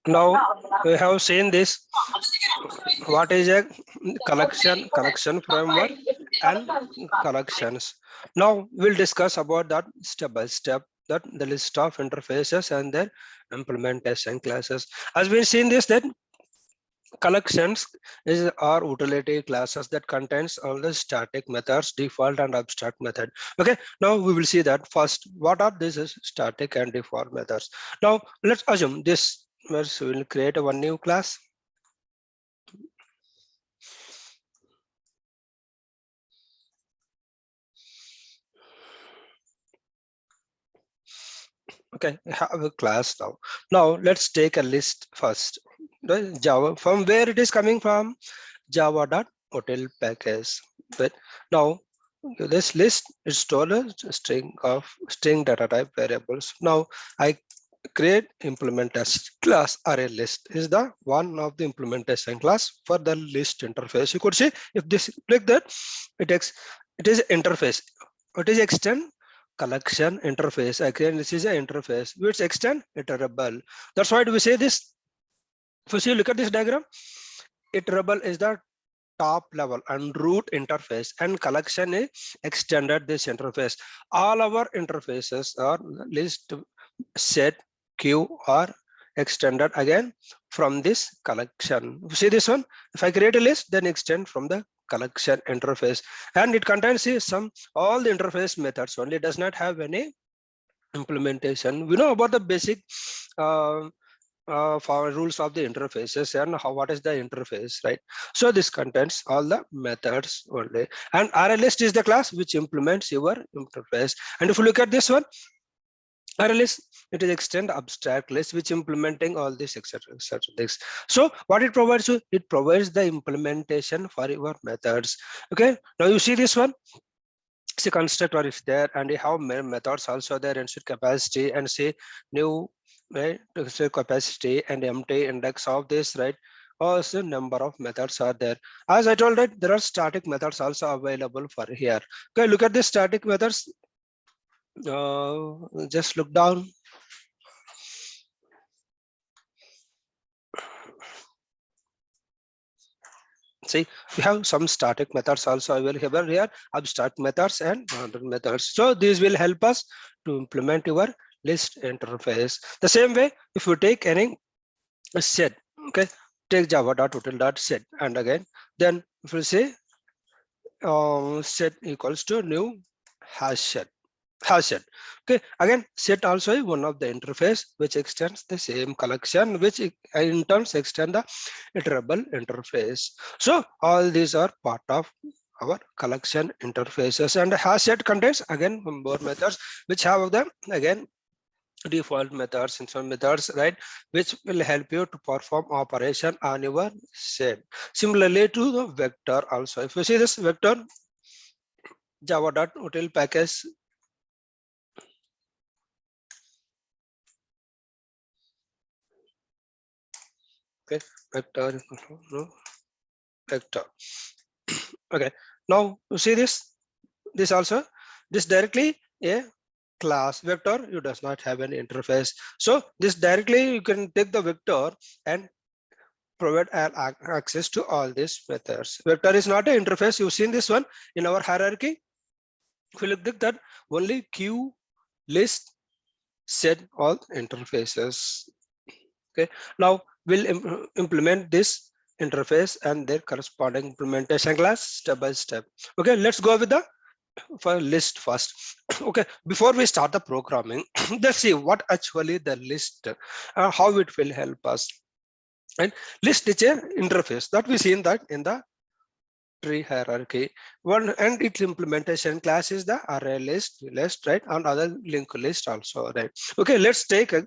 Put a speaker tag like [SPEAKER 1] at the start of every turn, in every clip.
[SPEAKER 1] Now we have seen this. What is a collection framework and collections. Now we'll discuss about that step by step, that the list of interfaces and their implementation classes. As we've seen this, that collections are utility classes that contains all the static methods, default and abstract method. Okay, now we will see that first. What are these static and default methods? Now let's assume this. We will create one new class. Okay, I have a class now. Now let's take a list first. The Java, from where it is coming from, java.hotel package. But now this list is stored a string data type variables. Now I create implementation class ArrayList is the one of the implementation class for the list interface. You could see if this click that it is interface. It is extend collection interface. Again, this is an interface which extend iterable. That's why we say this. If you see, look at this diagram. Iterable is the top level and root interface, and collection is extended this interface. All our interfaces are list, set, queue are extended again from this collection. You see this one? If I create a list, then extend from the collection interface, and it contains some all the interface methods only, does not have any implementation. We know about the basic for rules of the interfaces and what is the interface, right? So this contains all the methods only, and ArrayList is the class which implements your interface. And if you look at this one, ArrayList, it is extend abstract list which implementing all this etc things. So what it provides you, it provides the implementation for your methods. Okay, now you see this one. See, constructor is there, and you have methods also there, and capacity and say new, right? So capacity and empty index of this, right? Also number of methods are there. As I told that there are static methods also available for here. Okay, look at this static methods. Just look down. See, we have some static methods also available here, abstract methods and modern methods. So these will help us to implement your list interface. The same way, if you take any set, okay, take java.total.set, and again, then if you say set equals to new hash set. Okay, again, set also is one of the interface which extends the same collection, which in turn extend the iterable interface. So all these are part of our collection interfaces, and hash set contains again more methods which have them again default methods and some methods, right, which will help you to perform operation on your set. Similarly to the vector also, if you see this vector java.hotel package, okay, vector, no, vector. Okay, now you see this also, this directly a class vector, you does not have any interface. So this directly you can take the vector and provide access to all these methods. Vector is not an interface. You've seen this one in our hierarchy. If you look at that, only queue, list, set, all interfaces. Okay, now we'll implement this interface and their corresponding implementation class step by step. Okay, let's go with the for list first. Okay, before we start the programming, let's see what actually the list, how it will help us. And list is an interface that we see in the tree hierarchy one, and its implementation class is the ArrayList, right, and other linked list also, right? Okay, let's take a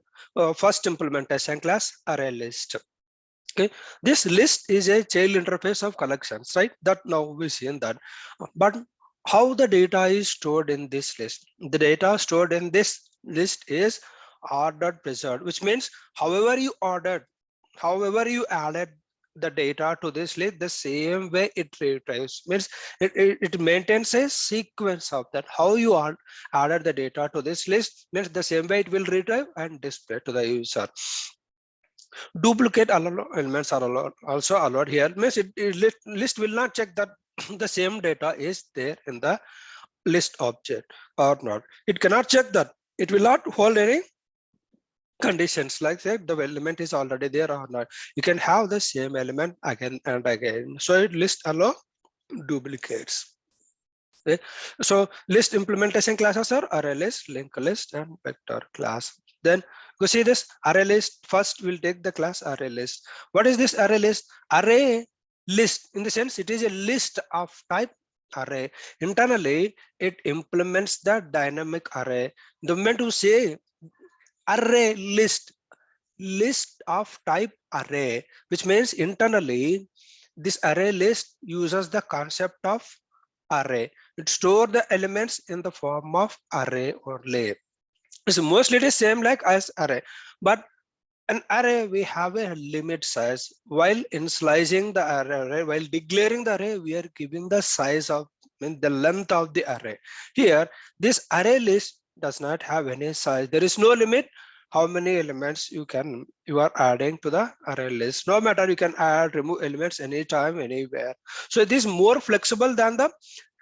[SPEAKER 1] first implementation class ArrayList. Okay, this list is a child interface of collections, right? That now we see in that, but how the data is stored in this list? The data stored in this list is ordered preserved, which means however you added the data to this list the same way it retrieves. Means it maintains a sequence of that. How you added the data to this list means the same way it will retrieve and display to the user. Duplicate elements are also allowed here. Means list will not check that the same data is there in the list object or not. It cannot check that. It will not hold any conditions like say the element is already there or not. You can have the same element again and again. So it list allow duplicates. Okay. So list implementation classes are ArrayList, linked list, and vector class. Then go see this ArrayList. First, we'll take the class ArrayList. What is this ArrayList? Array list in the sense it is a list of type array. Internally, it implements the dynamic array. The moment you say array list of type array, which means internally this array list uses the concept of array. It stores the elements in the form of array only. So mostly it is same like as array, but an array we have a limit size. While initializing the array, while declaring the array, we are giving the size of the length of the array. Here, this array list does not have any size. There is no limit how many elements you are adding to the array list. No matter you can add, remove elements anytime, anywhere. So it is more flexible than the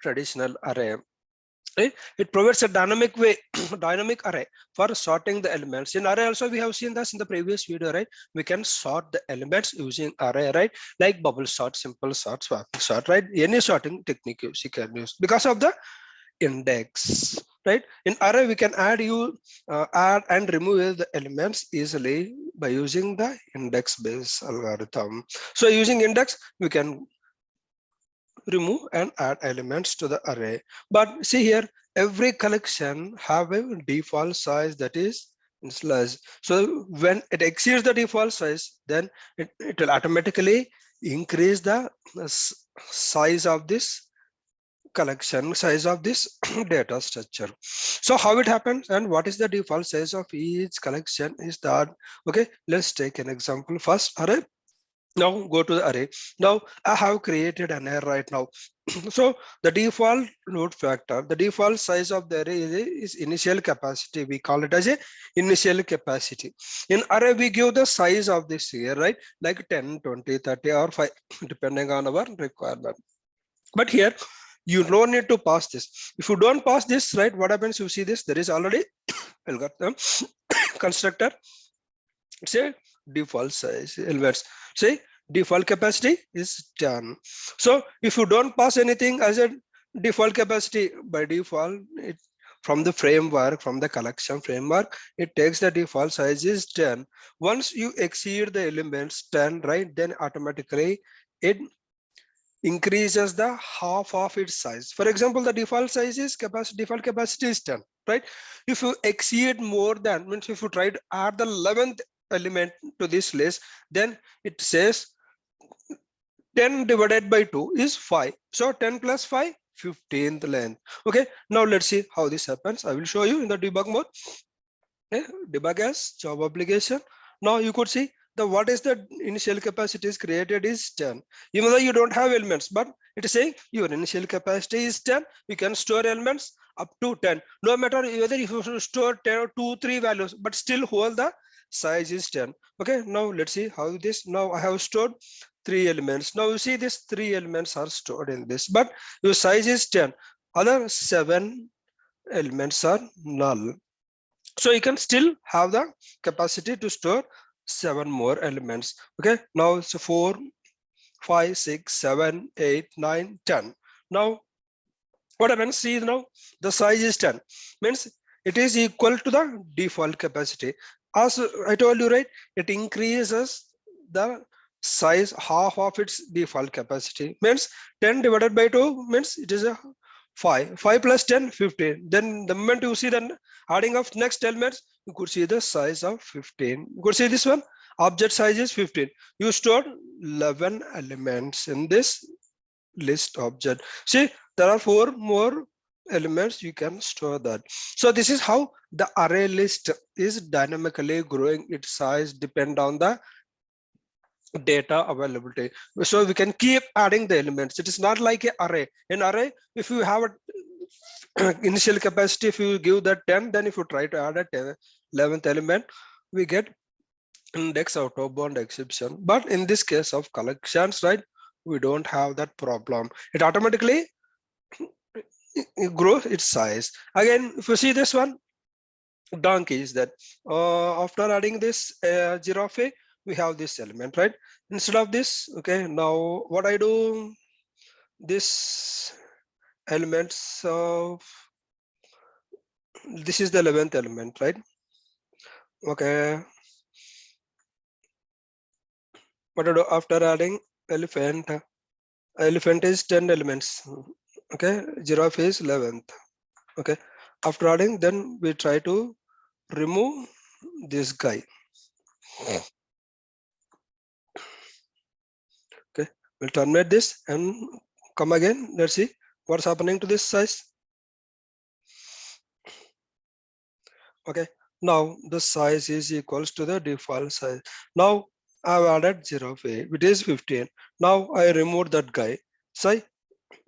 [SPEAKER 1] traditional array. It provides a dynamic way, dynamic array for sorting the elements. In array also we have seen this in the previous video, right? We can sort the elements using array, right? Like bubble sort, simple sort, swapping sort, right? Any sorting technique you can use because of the index, right? In array we can add and remove the elements easily by using the index based algorithm. So using index we can remove and add elements to the array. But see here, every collection have a default size that is initialized. So when it exceeds the default size, then it will automatically increase the size of this collection, size of this data structure. So how it happens and what is the default size of each collection is that. Okay, let's take an example. First array. Now go to the array. Now I have created an array right now. So the default load factor, the default size of the array is initial capacity. We call it as a initial capacity. In array we give the size of this here, right? Like 10, 20, 30 or 5 depending on our requirement. But here you don't need to pass this. If you don't pass this, right, what happens? You see this, there is already algorithm constructor. Say default size elements. Say default capacity is 10. So if you don't pass anything as a default capacity, by default from the framework, from the collection framework, it takes the default size is 10. Once you exceed the elements 10, right, then automatically it increases the half of its size. For example, the default size is default capacity is 10, right? If you exceed more than, means if you try to add the 11th element to this list, then it says 10 divided by 2 is 5. So 10 plus 5, 15th length. Okay, now let's see how this happens. I will show you in the debug mode. Okay, debug as job application. Now you could see the what is the initial capacity is created is 10. Even though you don't have elements, but it is saying your initial capacity is 10. You can store elements up to 10. No matter whether you store 10 or 2, 3 values, but still hold the size is 10. Okay, now let's see how this. Now I have stored 3 elements. Now you see these 3 elements are stored in this, but your size is 10. Other 7 elements are null. So you can still have the capacity to store 7 more elements. Okay, now it's 4, 5, 6, 7, 8, 9, 10. Now what happens? See now the size is 10, means it is equal to the default capacity. As I told you, right, it increases the size half of its default capacity. Means 10 divided by 2 means it is a 5. 5 plus 10, 15. Then the moment you see the adding of next elements, you could see the size of 15. You could see this one, object size is 15. You stored 11 elements in this list object. See, there are 4 more elements you can store that. So this is how the array list is dynamically growing its size depend on the data availability. So we can keep adding the elements. It is not like an array. In array, if you have a initial capacity, if you give that 10, then if you try to add a 11th element, we get index out of bound exception. But in this case of collections, right, we don't have that problem. It automatically grows its size. Again, if you see this one, donkey is that after adding this giraffe, we have this element, right? Instead of this, okay, now what I do, this elements of, this is the 11th element, right? Okay, what I do after adding elephant, elephant is 10 elements, okay, giraffe is 11th, okay. After adding, then we try to remove this guy. Okay, we'll terminate this and come again. Let's see what's happening to this size. Okay, now the size is equals to the default size. Now I've added giraffe, which is 15. Now I removed that guy. So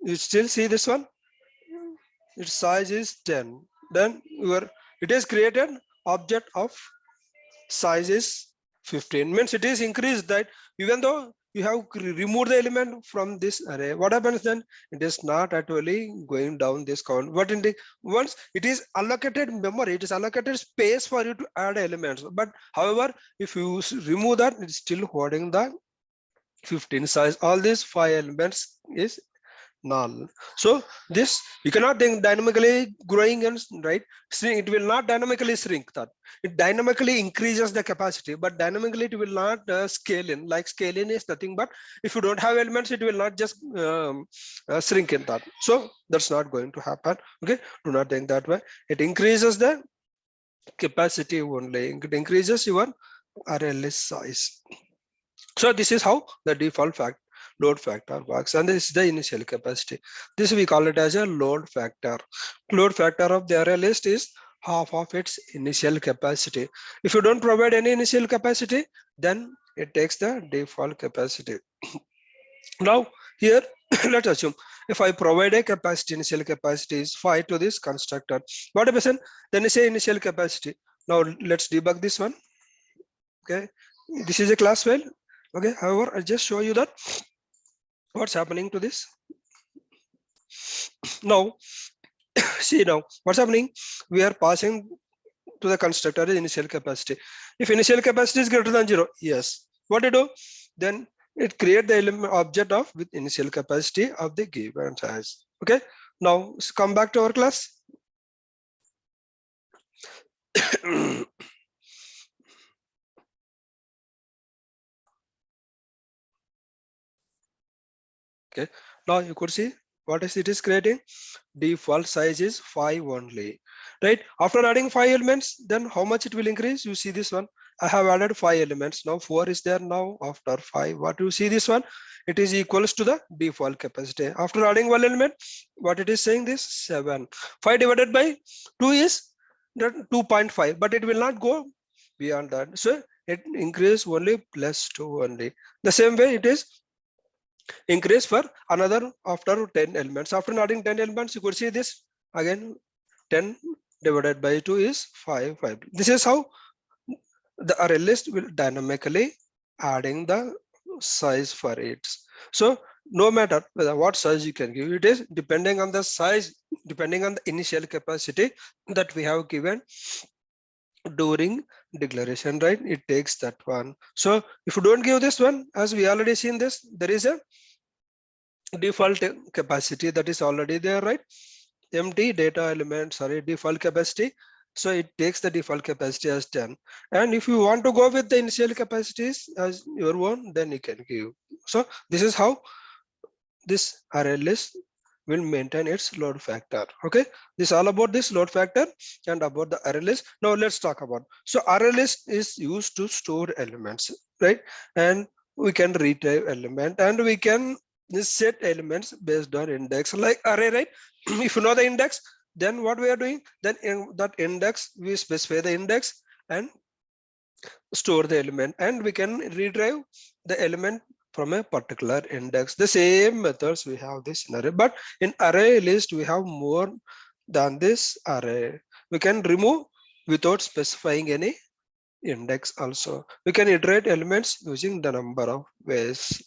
[SPEAKER 1] you still see this one? Its size is 10. Then it is created object of size is 15, means it is increased, that even though you have removed the element from this array, what happens then? It is not actually going down this count, but in the once it is allocated memory, it is allocated space for you to add elements. But however, if you remove that, it's still holding the 15 size. All these 5 elements is null. So this you cannot think dynamically growing and right shrink. It will not dynamically shrink that. It dynamically increases the capacity, but dynamically it will not scale in. Like scaling is nothing but if you don't have elements, it will not just shrink in that. So that's not going to happen. Okay, do not think that way. It increases the capacity only. It increases your array list size. So this is how the default load factor works, and this is the initial capacity. This we call it as a load factor. Load factor of the array list is half of its initial capacity. If you don't provide any initial capacity, then it takes the default capacity. Now here, let's assume if I provide a capacity, initial capacity is 5 to this constructor. What happens then? You say initial capacity. Now let's debug this one. Okay, this is a class file. Okay, however, I'll just show you that what's happening to this. Now, see now what's happening. We are passing to the constructor the initial capacity. If initial capacity is greater than 0, yes. What to do? Then it create the element object of with initial capacity of the given size. Okay. Now come back to our class. Okay, now you could see what is it is creating. Default size is 5 only, right? After adding 5 elements, then how much it will increase? You see this one. I have added 5 elements. Now 4 is there. Now after 5, what you see this one? It is equals to the default capacity. After adding 1 element, what it is saying this 7. 5 divided by 2 is 2.5, but it will not go beyond that. So it increase only plus 2 only. The same way it is increase for another after 10 elements. After adding 10 elements, you could see this again. 10 divided by 2 is 5. This is how the array list will dynamically adding the size for it. So no matter whether what size you can give, it is depending on the size, depending on the initial capacity that we have given during declaration, right? It takes that one. So if you don't give this one, as we already seen this, there is a default capacity that is already there, right? Empty data element, sorry, default capacity. So it takes the default capacity as 10. And if you want to go with the initial capacities as your own, then you can give. So this is how this array list will maintain its load factor. Okay, this is all about this load factor and about the array list. Now let's talk about. So array list is used to store elements, right? And we can retrieve element and we can set elements based on index like array, right? If you know the index, then what we are doing, then in that index we specify the index and store the element, and we can retrieve the element from a particular index. The same methods we have this in array, but in array list we have more than this array. We can remove without specifying any index also. We can iterate elements using the number of ways.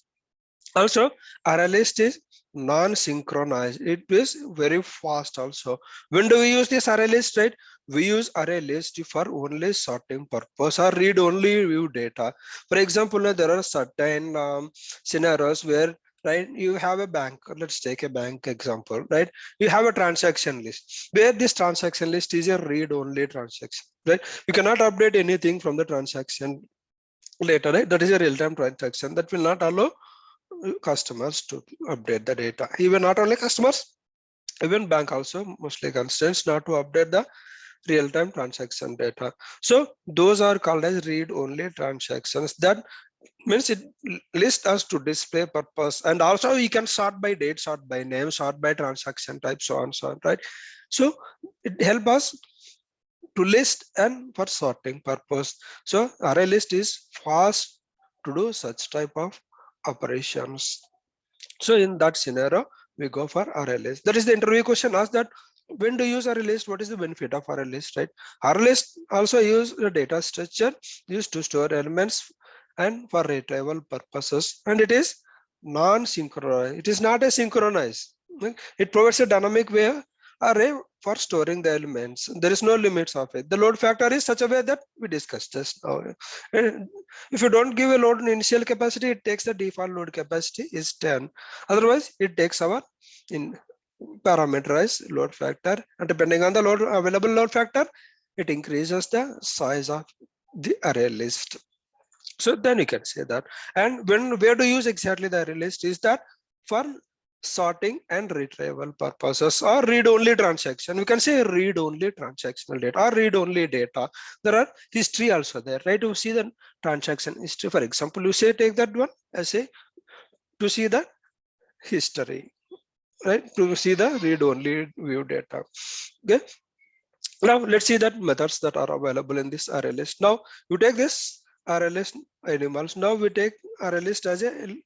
[SPEAKER 1] Also, ArrayList is non-synchronized. It is very fast also. When do we use this ArrayList, right? We use ArrayList for only sorting purpose or read only view data. For example, there are certain scenarios where, right, you have a bank. Let's take a bank example, right? You have a transaction list where this transaction list is a read only transaction, right? You cannot update anything from the transaction later, right? That is a real-time transaction that will not allow customers to update the data. Even not only customers, even bank also mostly constraints not to update the real-time transaction data. So those are called as read-only transactions. That means it lists us to display purpose, and also you can sort by date, sort by name, sort by transaction type, so on, so on, right? So it helps us to list and for sorting purpose. So array list is fast to do such type of operations. So in that scenario, we go for array list. That is the interview question asked, that when do you use array list? What is the benefit of array list, right? Array list also use the data structure used to store elements and for retrieval purposes, and it is non-synchronized. It is not a synchronized. It provides a dynamic way array for storing the elements. There is no limits of it. The load factor is such a way that we discussed just now. And if you don't give a load initial capacity, it takes the default load capacity is 10. Otherwise, it takes our in parameterized load factor, and depending on the load available load factor, it increases the size of the array list. So then you can say that. And where to use exactly the array list is that for sorting and retrieval purposes or read only transaction. We can say read only transactional data or read only data. There are history also there, right? To see the transaction history, for example, you say take that one as a to see the history, right? To see the read only view data. Okay. Now let's see that methods that are available in this array list. Now you take this array list animals. Now we take array list as a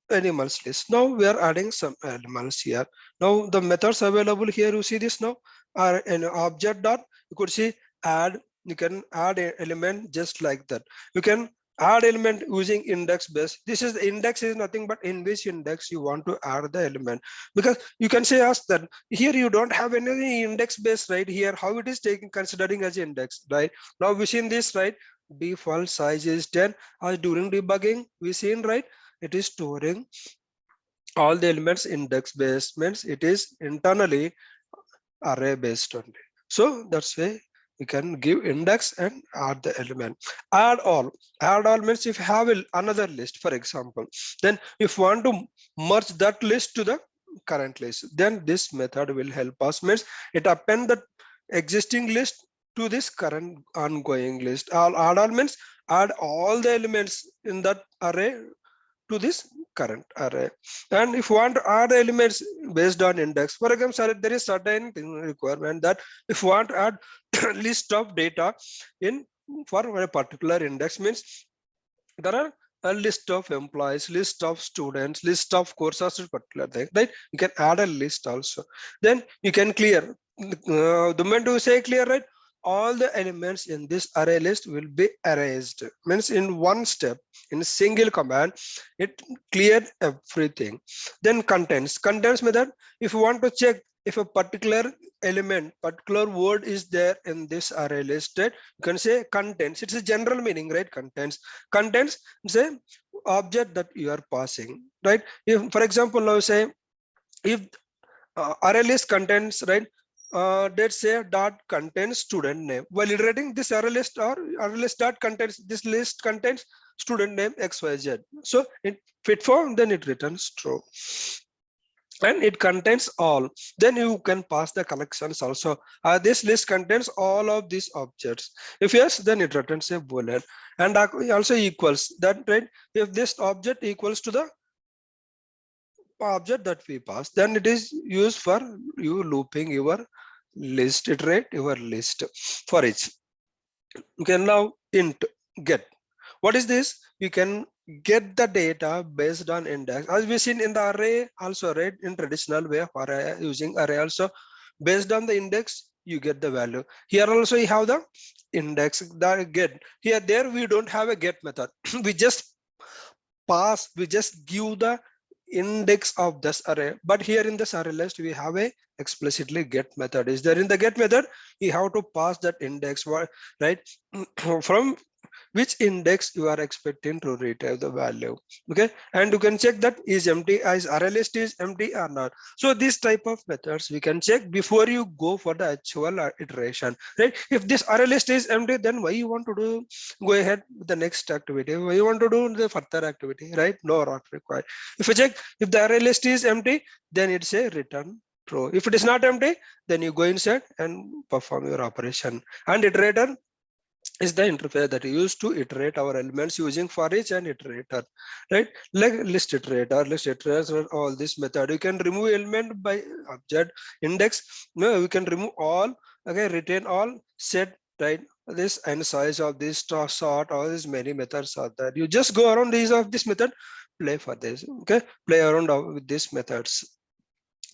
[SPEAKER 1] animals list. Now we are adding some animals here. Now the methods available here, you see this now are an object dot. You could see add. You can add an element just like that. You can add element using index base. This is the index is nothing but in which index you want to add the element, because you can say us that here you don't have any index base right here. How it is taken considering as index, right? Now we seen this, right? Default size is 10. As during debugging we seen, right? It is storing all the elements index based, means it is internally array based only. So that's why we can give index and add the element. Add all means if you have another list, for example, then if you want to merge that list to the current list, then this method will help us. Means it append the existing list to this current ongoing list. Add all means add all the elements in that array to this current array. And if you want to add elements based on index, for example, there is certain requirement that if you want to add list of data in for a particular index, means there are a list of employees, list of students, list of courses, particular thing, right? You can add a list also. Then you can clear the moment you say clear, right? All the elements in this array list will be erased. Means in one step, in a single command, it cleared everything. Then contents method. If you want to check if a particular element, particular word is there in this array list, right? You can say contents. It's a general meaning, right? Contents say object that you are passing, right? If, for example, now say if array list contains, right? Let's say dot contains student name. While iterating this array list or array list dot contains, this list contains student name XYZ. So in fit form, then it returns true. And it contains all. Then you can pass the collections also. This list contains all of these objects. If yes, then it returns a boolean. And also equals that, right? If this object equals to the object that we pass, then it is used for you looping your list, iterate your list for each. You can now int get. What is this? You can get the data based on index, as we seen in the array also, right? In traditional way of array, using array also, based on the index you get the value. Here also you have the index, the get. Here there we don't have a get method. We just pass, we just give the index of this array. But here in this array list we have a explicitly get method. Is there in the get method you have to pass that index, right? From which index you are expecting to retrieve the value. Okay, and you can check that is empty, as array list is empty or not. So this type of methods we can check before you go for the actual iteration, right? If this array list is empty, then why you want to do go ahead with the next activity, why you want to do the further activity, right? No, not required. If you check if the array list is empty, then it's a return true. If it is not empty, then you go inside and perform your operation. And iterator is the interface that you use to iterate our elements using for each and iterator, right? Like list iterator, all this method. You can remove element by object index. No, we can remove all. Okay, retain all, set, right? This and size of this sort, all these many methods are there. You just go around these of this method, play for this. Okay, play around with these methods.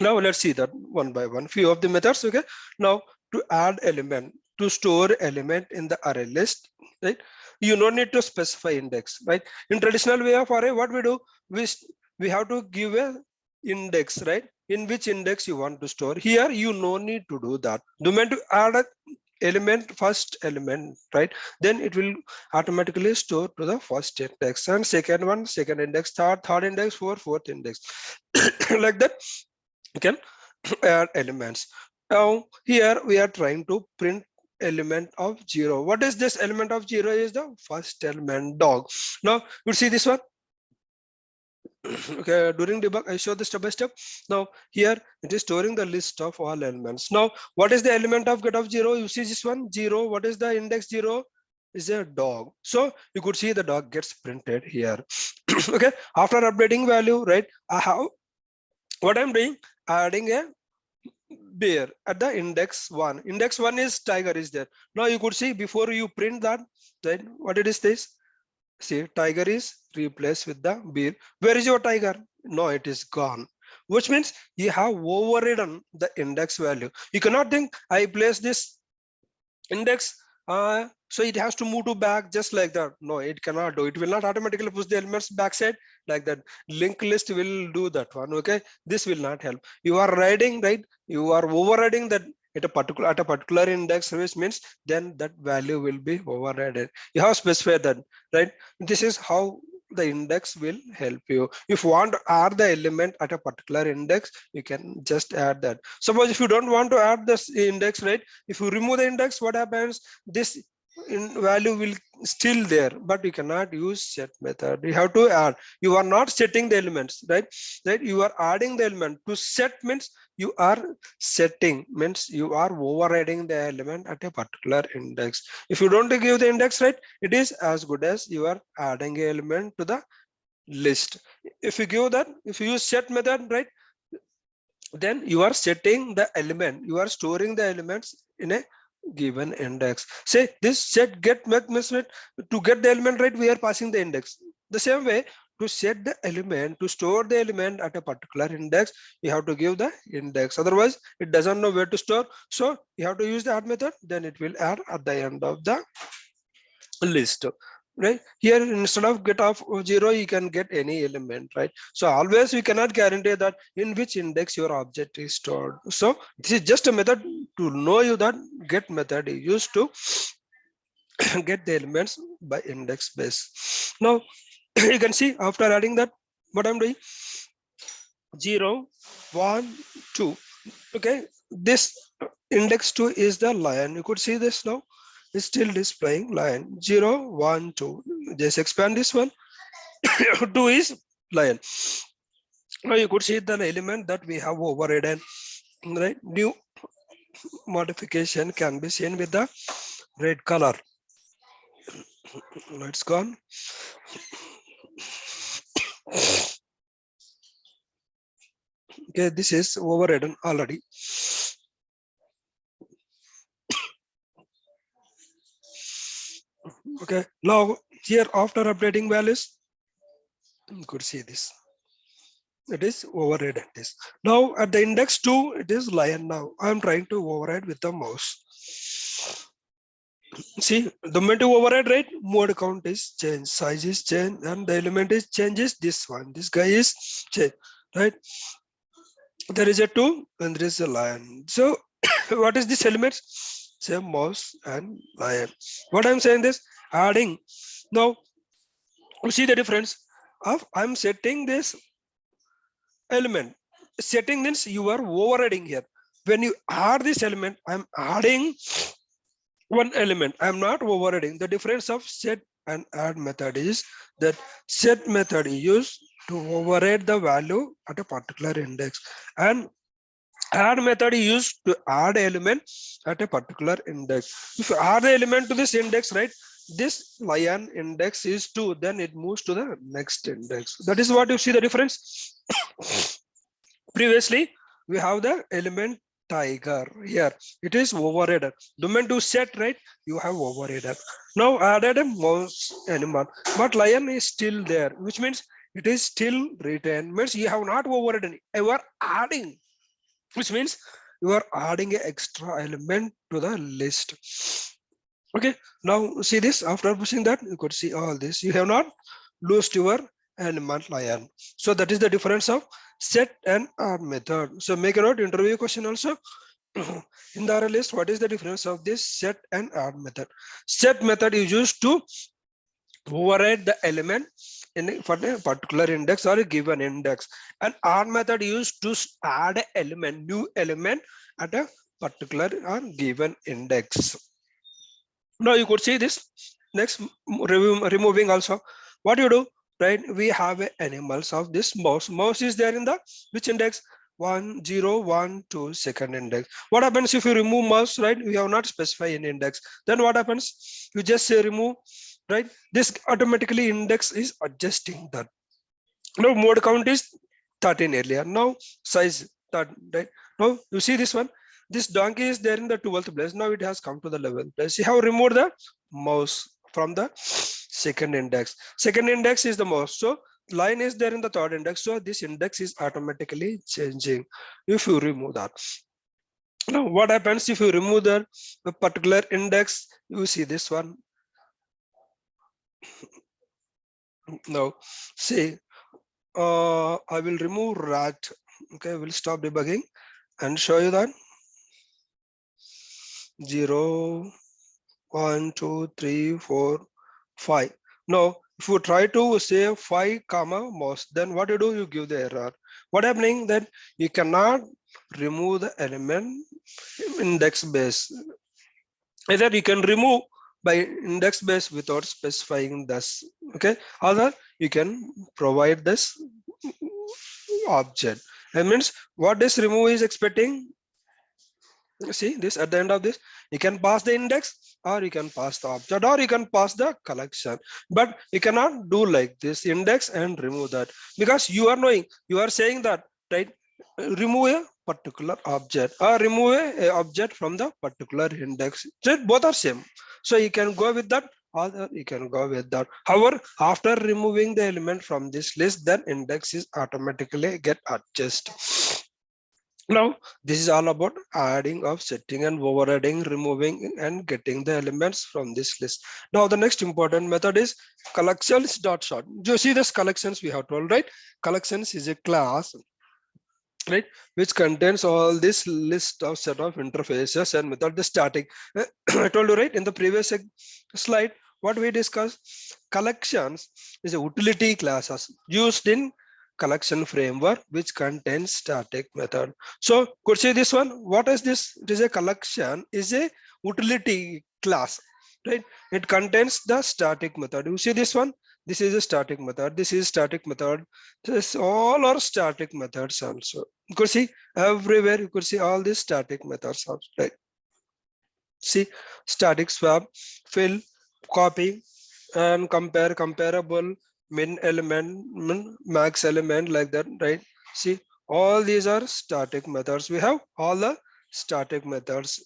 [SPEAKER 1] Now let's see that one by one, few of the methods. Okay, now to add element, to store element in the array list, right? You don't need to specify index, right? In traditional way of array, what we do, we have to give a index, right? In which index you want to store. Here you no need to do that. Do you mean to add a element, first element, right? Then it will automatically store to the first index, and second one, second index, third index, fourth index. Like that you can add elements. Now here we are trying to print element of 0. What is this element of 0? Is the first element, dog. Now you see this one. Okay, during debug I show the step by step. Now here it is storing the list of all elements. Now what is the element of get of 0? You see this one, 0. What is the index 0? Is a dog. So you could see the dog gets printed here. Okay, after updating value, right, I have what I'm doing, adding a bear at the index 1. Index 1 is tiger is there. Now you could see before you print that, then what it is this? See, tiger is replaced with the bear. Where is your tiger? No, it is gone. Which means you have overridden the index value. You cannot think I place this index, so it has to move to back just like that. No, it cannot do. It will not automatically push the elements backside like that. Linked list will do that one. Okay, this will not help. You are writing, right? You are overriding that at a particular index, which means then that value will be overridden. You have specified that, right? This is how the index will help you. If you want to add the element at a particular index, you can just add that. Suppose if you don't want to add this index, right? If you remove the index, what happens? This value will still there, but you cannot use set method. You have to add. You are not setting the elements, right? You are adding the element. To set means you are setting, means you are overriding the element at a particular index. If you don't give the index, right, it is as good as you are adding an element to the list. If you give that, if you use set method, right, then you are setting the element, you are storing the elements in a given index. Say this set get method, to get the element, right, we are passing the index. The same way, to set the element, to store the element at a particular index, you have to give the index. Otherwise it doesn't know where to store, so you have to use the add method, then it will add at the end of the list, right? Here instead of get of 0, you can get any element, right? So always we cannot guarantee that in which index your object is stored. So this is just a method to know you that get method is used to get the elements by index base. Now you can see after adding that, what I'm doing, 0 1 2. Okay, this index 2 is the lion. You could see this now. It's still displaying lion. 0 1 2. Just expand this one. 2 is lion. Now you could see the element that we have overridden, right? New modification can be seen with the red color. Now it's gone. Okay, this is overridden already. Okay, now here after updating values, You could see this. It is overridden this. Now at the index 2, it is lion. Now I'm trying to override with the mouse. See, the moment you override, right? Mode count is changed, size is changed, and the element is changes. This one, this guy is changed, right? There is a 2 and there is a lion. So what is this element? Say mouse and lion. What I'm saying is adding. Now you see the difference of I'm setting this element. Setting means you are overriding here. When you add this element, I'm adding one element. I'm not overriding. The difference of set and add method is that set method is used to override the value at a particular index, and add method is used to add element at a particular index. If you add the element to this index, right? This lion index is 2, then it moves to the next index. That is what you see the difference. Previously, we have the element tiger here. It is overridden. Domain to set, right? You have overridden. Now added a mouse animal, but lion is still there, which means it is still written. Means you have not overridden. You are adding, which means you are adding an extra element to the list. Okay, now see this. After pushing that, you could see all this. You have not lost your element lion. So that is the difference of set and add method. So make a note, interview question also. In the ArrayList, what is the difference of this set and add method? Set method is used to override the element for a particular index or a given index, and add method used to add an element, new element at a particular or given index. Now you could see this. Next, removing also. What you do, right? We have animals of this mouse. Mouse is there in the which index? 1, 0, 1, 2, second index. What happens if you remove mouse, right? We have not specified an index. Then what happens? You just say remove, right? This automatically index is adjusting that. Now mode count is 13 earlier. Now size that, right? Now you see this one. This donkey is there in the 12th place. Now it has come to the 11th place. You have removed the mouse from the second index. Second index is the mouse. So line is there in the third index. So this index is automatically changing if you remove that. Now what happens if you remove the particular index? You see this one. Now see, I will remove rat. Okay, we'll stop debugging and show you that. 0, 1, 2, 3, 4, 5. Now, if you try to say 5 comma mouse, then what you do? You give the error. What happening that you cannot remove the element index base. Either you can remove by index base without specifying this. Okay, other you can provide this object. That means what this remove is expecting. See this at the end of this, you can pass the index or you can pass the object or you can pass the collection, but you cannot do like this index and remove that, because you are knowing, you are saying that, right? Remove a particular object or remove a object from the particular index. So both are same. So you can go with that or you can go with that. However, after removing the element from this list, then index is automatically get adjusted. Now, this is all about adding of setting and overriding, removing and getting the elements from this list. Now, the next important method is collections.sort. You see this collections we have told, right? Collections is a class, right, which contains all this list of set of interfaces and method the static. I told you, right, in the previous slide, what we discussed, collections is a utility classes used in collection framework which contains static method. So could see this one. What is this? It is a collection is a utility class, right? It contains the static method. You see this one. This is a static method. This is static method. This all are static methods also. You could see everywhere. You could see all these static methods also, right? See static swap, fill, copy, and compare, comparable, min element, max element, like that, right? See, all these are static methods. We have all the static methods,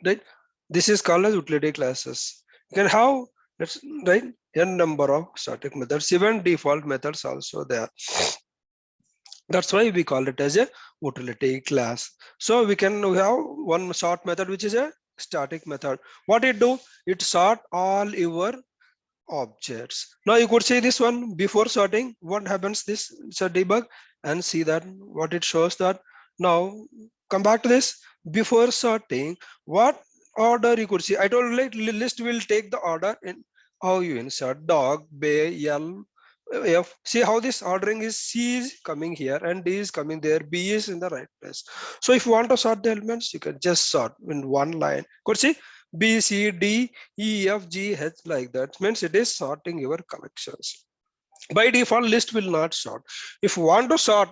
[SPEAKER 1] right? This is called as utility classes. You can have That's right. N number of static methods, even default methods also there. That's why we call it as a utility class. So we have one sort method which is a static method. What it do? It sort all your objects. Now you could see this one before sorting. What happens? This it's a debug and see that what it shows that. Now come back to this before sorting. What order you could see? I told you like list will take the order in how you insert dog, bay, L, F. See how this ordering is: C is coming here and D is coming there. B is in the right place. So if you want to sort the elements, you can just sort in one line. Could see B, C, D, E, F, G, H like that. Means it is sorting your collections. By default, list will not sort. If you want to sort,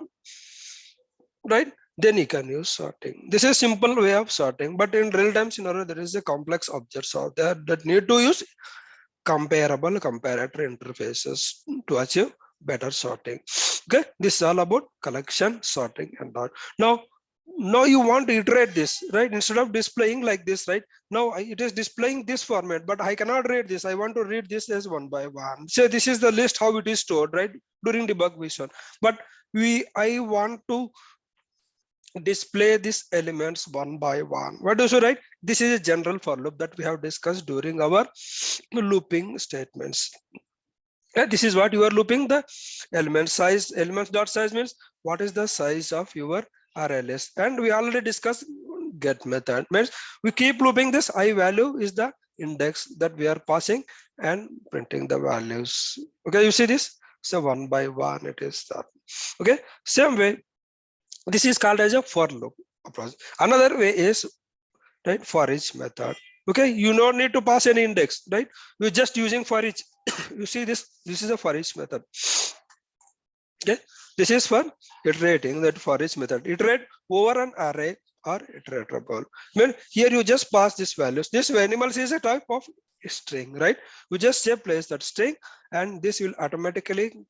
[SPEAKER 1] right, then you can use sorting. This is simple way of sorting, but in real time scenario, there is a complex objects out there that need to use comparable comparator interfaces to achieve better sorting. Okay, this is all about collection, sorting, and all. Now you want to iterate this, right? Instead of displaying like this, right? Now it is displaying this format, but I cannot read this. I want to read this as one by one. So this is the list how it is stored, right? During debug vision. But I want to display these elements one by one. What do you say, right? This is a general for loop that we have discussed during our looping statements. This is what you are looping the element size. Elements dot size means what is the size of your array list, and we already discussed get method means we keep looping this. I value is the index that we are passing and printing the values. Okay, you see this, so one by one it is that. Okay, same way this is called as a for loop approach. Another way is, right, for each method. Okay, you don't need to pass any index, right? We're just using for each. You see this is a for each method. Okay, this is for iterating that for each method. Iterate over an array or iterable. Well, here you just pass these values. This animals is a type of string, right? You just say place that string and this will automatically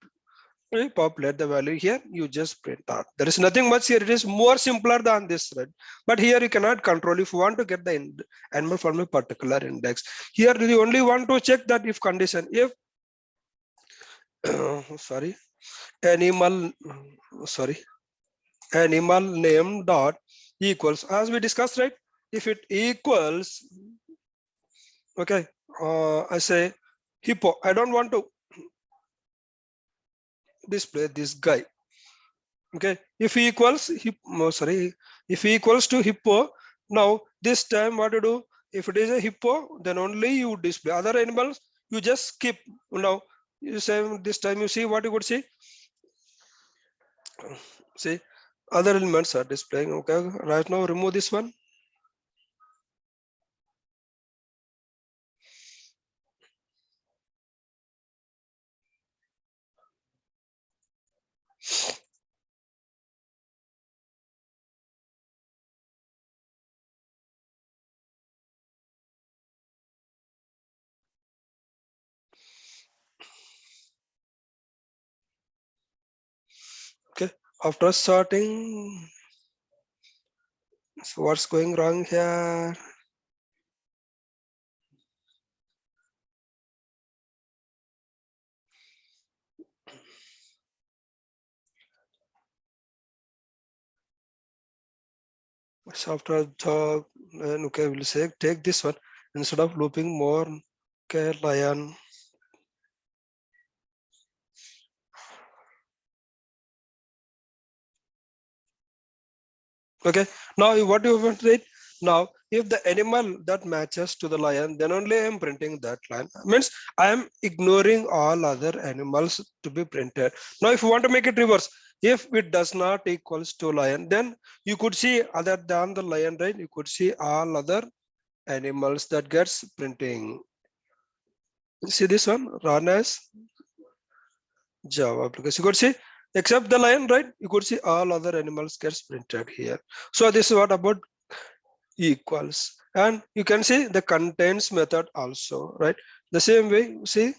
[SPEAKER 1] populate the value here. You just print out. There is nothing much here. It is more simpler than this, right? But here you cannot control if you want to get the animal from a particular index. Here you only want to check that if condition, if sorry, animal, sorry, animal name dot equals, as we discussed, right? If it equals, okay, I say hippo. I don't want to display this guy. Okay, if he equals if he equals to hippo, now this time what to do? If it is a hippo, then only you display. Other animals you just skip. Now you say this time you see what you could see other elements are displaying. Okay, right now remove this one. Okay, after sorting, so what's going wrong here? So after dog, and okay, we'll say take this one instead of looping more. Okay, lion. Okay, now what you want to read? Now if the animal that matches to the lion, then only I am printing that line. Means I am ignoring all other animals to be printed. Now if you want to make it reverse, if it does not equals to lion, then you could see other than the lion, right? You could see all other animals that gets printing. See this one, run as Java application. You could see except the lion, right? You could see all other animals gets printed here. So this is what about equals, and you can see the contains method also, right? The same way, see,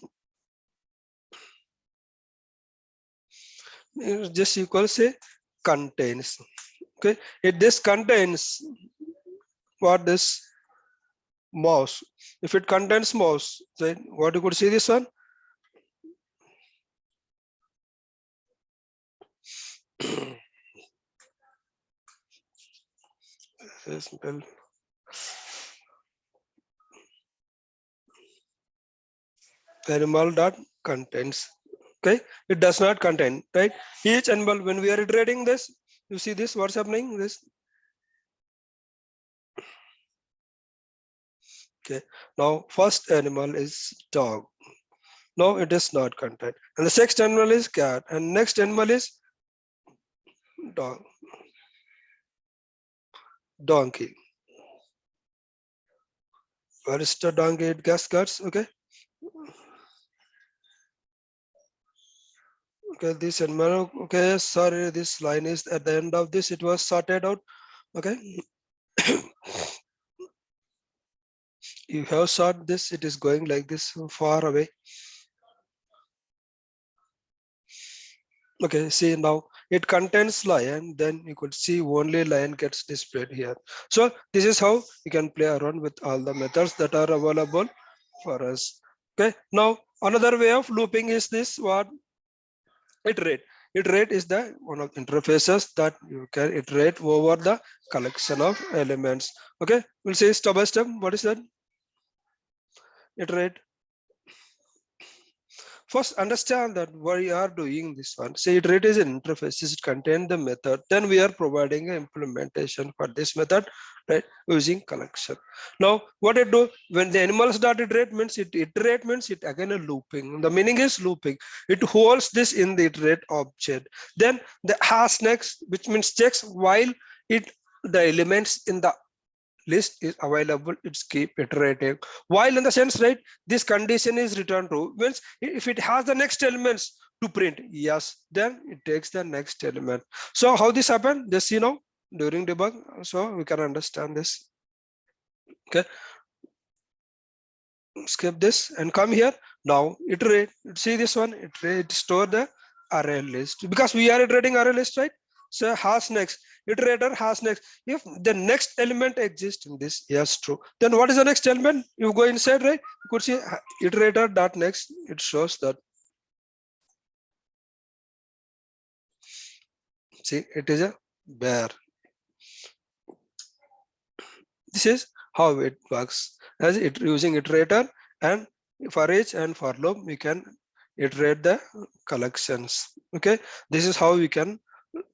[SPEAKER 1] just equals say contains. Okay, if this contains what this mouse. If it contains mouse, then what you could see this one. Animal dot contains. Okay, it does not contain, right? Each animal, when we are iterating this, you see this, what's happening? This. Okay, now first animal is dog. No, it is not contained. And the next animal is cat, and next animal is dog, donkey. Where is the donkey? It gets guts. Okay. Okay, this animal. Okay, sorry, this line is at the end of this. It was sorted out. Okay. You have sort this. It is going like this far away. Okay, see now it contains lion, then you could see only lion gets displayed here. So this is how you can play around with all the methods that are available for us. Okay, now another way of looping is this what iterate. Iterate is the one of interfaces that you can iterate over the collection of elements. Okay, we'll see step by step. What is that? Iterate. First, understand that why you are doing this one. Say iterate is an interface, it contains the method. Then we are providing an implementation for this method, right? Using collection. Now, what it do when the animals dot iterate means iterate means it again a looping. The meaning is looping. It holds this in the iterate object. Then the has next, which means checks while it the elements in the list is available, it's keep iterating while in the sense, right? This condition is returned true means if it has the next elements to print, yes, then it takes the next element. So how this happen, just during debug, so we can understand this. Okay, skip this and come here. Now iterate, see this one, iterate, store the array list because we are iterating array list, right? So has next, iterator has next. If the next element exists in this, yes, true. Then what is the next element? You go inside, right? You could see iterator dot next. It shows that. See, it is a bear. This is how it works. As it using iterator and for each and for loop, we can iterate the collections. Okay, this is how we can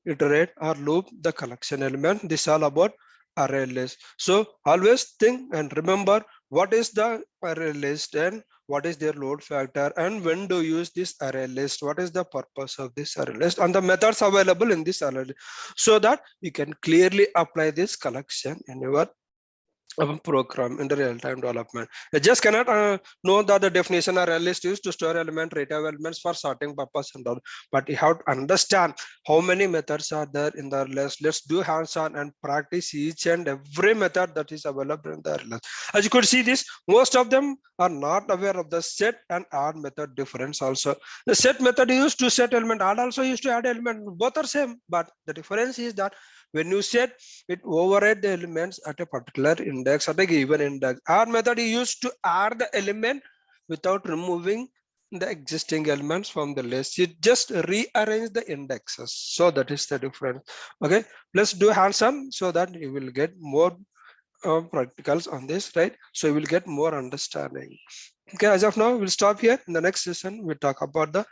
[SPEAKER 1] iterate or loop the collection element. This is all about array list. So always think and remember what is the array list and what is their load factor and when to use this array list, what is the purpose of this array list and the methods available in this array list, so that you can clearly apply this collection in your of a program in the real-time development. You just cannot know that the definition or list used to store element, retrieve elements for sorting purpose and all. But you have to understand how many methods are there in the list. Let's do hands-on and practice each and every method that is available in the list. As you could see this, most of them are not aware of the set and add method difference also. The set method used to set element, add also used to add element. Both are same, but the difference is that when you set, it override the elements at a particular index at a given index. Our method is used to add the element without removing the existing elements from the list. It just rearrange the indexes. So that is the difference. Okay, let's do hands-on so that you will get more practicals on this, right? So you will get more understanding. Okay, as of now, we'll stop here. In the next session, we'll talk about the